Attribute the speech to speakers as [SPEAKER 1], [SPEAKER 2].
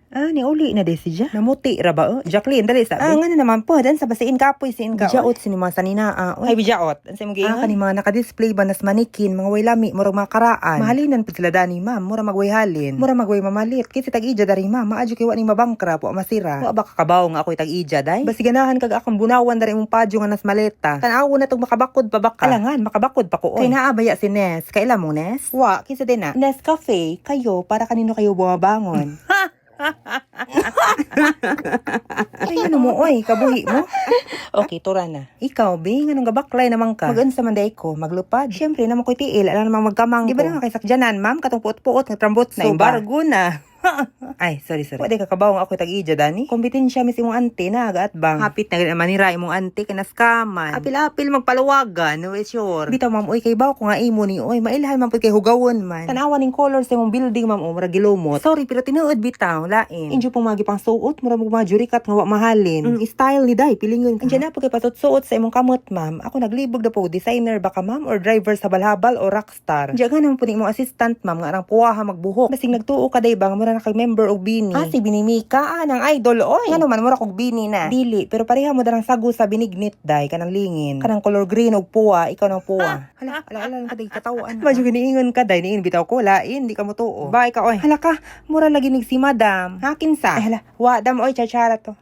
[SPEAKER 1] Ni uli na desi siya. Namuti ra ba? Jacqueline, dali sabi. Nga na naman po. Dan sa basiin kapoy, siin ka. Bijaot sini mga sanina. Ay, bijaot. Ang sa mga kani mga nakadisplay ba nas manikin, mga way lami, murag mga karaan. Mahalinan pa sila dani, ma'am. Mura magway halin. Mura magway mamalit. Kasi tag-ija dari, ma'am. Maadyo kiwa ni mabangkra po, masira. Wa ba kakabaw nga ako'y tag-ija, day? Basi ganahan kag akong bunawan dari mong padyo nga nas maleta. Tanawo na tong makabakod pa baka. Alangan, makabakod pa ko. Kay naabaya si Nes. Kaila mo, Nes? Wa, kisa din na. Nes Cafe, kayo, para kanino kayo bumabangon? Ay, ano mo, oy, kabuhi mo? Okay, tura na. Ikaw, Bing, anong gabaklay naman ka? Mag-unsa man day ko, maglupad. Siyempre, naman ko'y tiil, alam namang magkamang ko. Di ba naman kay sakjanan, ma'am? Katong puot-puot, nagtrambot na. So, bargo na. Ay, sorry. Wala kakabawang ako tag-ija, Dani. Kompetensya mis imong ante na, agaat bang. Hapit na manira imong ante, kanaskaman. Apil-apil, magpaluwagan, no, sure. Bitaw, ma'am, oy, kay baw ko nga imo ni, oy, mailhan man po kay hugawon man. Tanawan ng colors sa imong building, ma'am, o, mura gilumot. Sorry, pero tinuod bitaw, lain. Injo pong magi pang suot, mura mga jurikat nga wa mahalin. Style ni Day, pilingon ka. Andiyan na po kay pasot-suot sa imong kamot, ma'am. Ako naglibog na po, designer baka, ma'am, or driver sa balhabal o rockstar. Andiyan nga naman po ni imong assistant, ma'am, nga arang puwaha magbuhok. Basing nagtuo ka, Day, bang, mura na kag-member og bini. Si Binimika, nang idol, oy. Nga naman, mura kog bini na. Dili, pero pareha mo darang sago sa binignit, Day, kanang lingin. Kanang color green og puwa, ikaw ng puwa. Hala, ka, Day, katawan. Medyo giniingon ka, Day, niin bitaw ko, lain, di ka mo tuo. Bye ka, oy. Hala ka, mura lagi nig si madam. Hakin sa. Ay, hala, wa, dam, oy, chachara to.